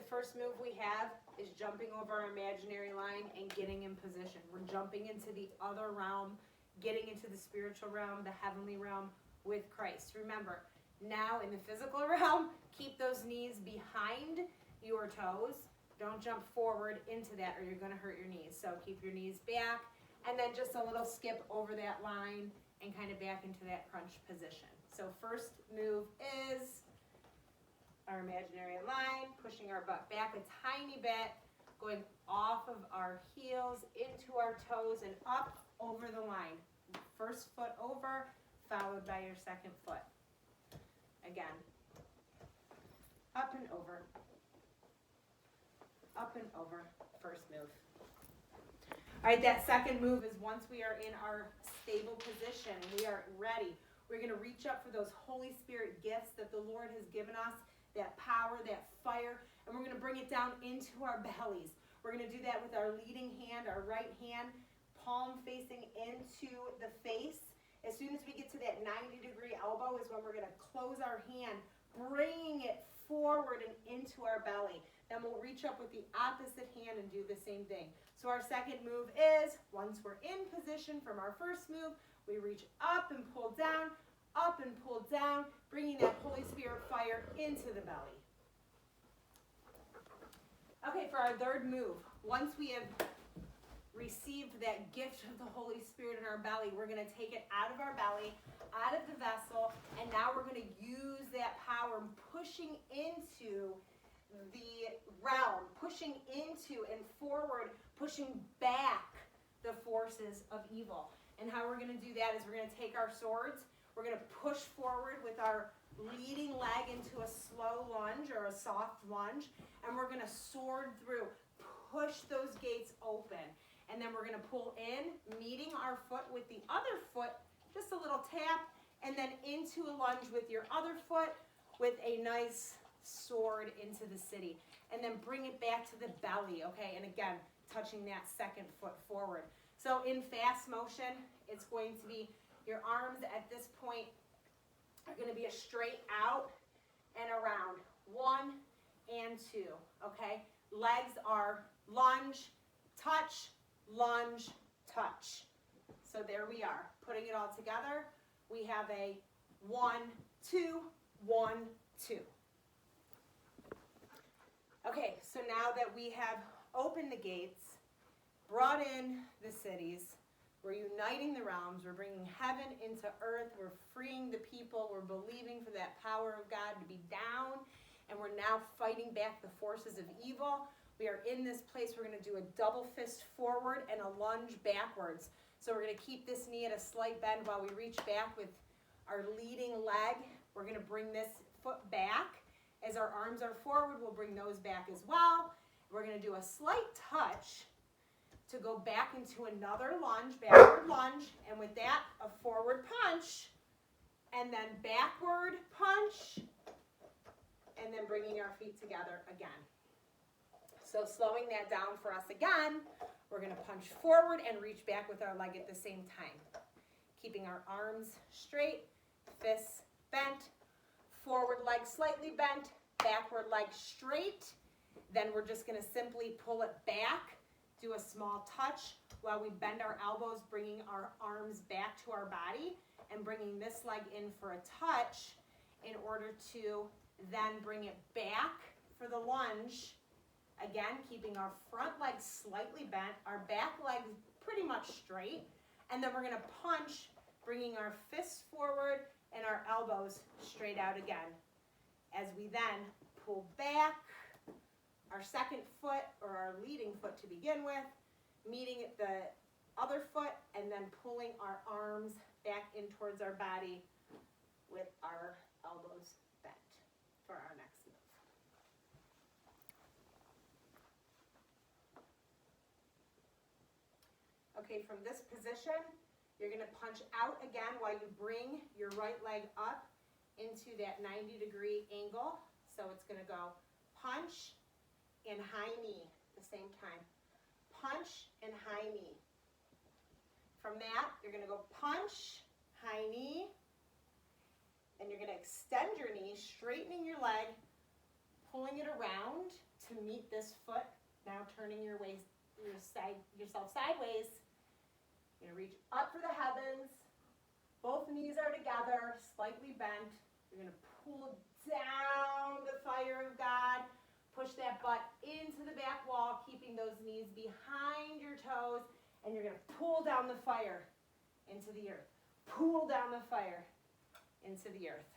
first move we have is jumping over our imaginary line and getting in position. We're jumping into the other realm, getting into the spiritual realm, the heavenly realm with Christ. Remember, now in the physical realm, keep those knees behind your toes. Don't jump forward into that or you're going to hurt your knees. So keep your knees back and then just a little skip over that line and kind of back into that crunch position. So first move is our imaginary line, pushing our butt back a tiny bit, going off of our heels into our toes and up over the line. First foot over, followed by your second foot. Again, up and over, first move. All right, that second move is once we are in our stable position, we are ready. We're going to reach up for those Holy Spirit gifts that the Lord has given us, that power, that fire, and we're going to bring it down into our bellies. We're going to do that with our leading hand, our right hand, palm facing into the face. As soon as we get to that 90-degree elbow is when we're going to close our hand, bringing it forward and into our belly. Then we'll reach up with the opposite hand and do the same thing. So our second move is, once we're in position from our first move, we reach up and pull down, bringing that Holy Spirit fire into the belly. Okay, for our third move, once we have received that gift of the Holy Spirit in our belly, we're going to take it out of our belly, out of the vessel, and now we're going to use that power pushing into the realm, pushing into and forward, pushing back the forces of evil. And how we're going to do that is we're going to take our swords, we're going to push forward with our leading leg into a slow lunge or a soft lunge, and we're going to sword through, push those gates open. And then we're going to pull in, meeting our foot with the other foot, just a little tap, and then into a lunge with your other foot with a nice sword into the city. And then bring it back to the belly, okay? And again, touching that second foot forward. So in fast motion, it's going to be your arms at this point are going to be a straight out and around. 1 and 2, okay? Legs are lunge, touch, lunge, touch. So there we are. Putting it all together, we have a 1, 2, 1, 2. Okay, so now that we have opened the gates, brought in the cities, we're uniting the realms, we're bringing heaven into earth, we're freeing the people, we're believing for that power of God to be down, and we're now fighting back the forces of evil. We are in this place, we're going to do a double fist forward and a lunge backwards. So we're going to keep this knee at a slight bend while we reach back with our leading leg. We're going to bring this foot back. As our arms are forward, we'll bring those back as well. We're going to do a slight touch to go back into another lunge, backward lunge, and with that, a forward punch, and then backward punch, and then bringing our feet together again. So slowing that down for us again, we're going to punch forward and reach back with our leg at the same time. Keeping our arms straight, fists bent, forward leg slightly bent, backward leg straight. Then we're just going to simply pull it back, do a small touch while we bend our elbows, bringing our arms back to our body and bringing this leg in for a touch in order to then bring it back for the lunge. Again, keeping our front leg slightly bent, our back leg pretty much straight, and then we're going to punch, bringing our fists forward and our elbows straight out again. As we then pull back our second foot, or our leading foot to begin with, meeting the other foot, and then pulling our arms back in towards our body with our elbows bent for our next move. Okay, from this position, you're going to punch out again while you bring your right leg up into that 90-degree angle. So it's going to go punch and high knee at the same time. Punch and high knee. From that, you're going to go punch, high knee, and you're going to extend your knee, straightening your leg, pulling it around to meet this foot. Now turning yourself sideways. You're going to reach up for the heavens. Both knees are together, slightly bent. You're going to pull down the fire of God. Push that butt into the back wall, keeping those knees behind your toes. And you're going to pull down the fire into the earth. Pull down the fire into the earth.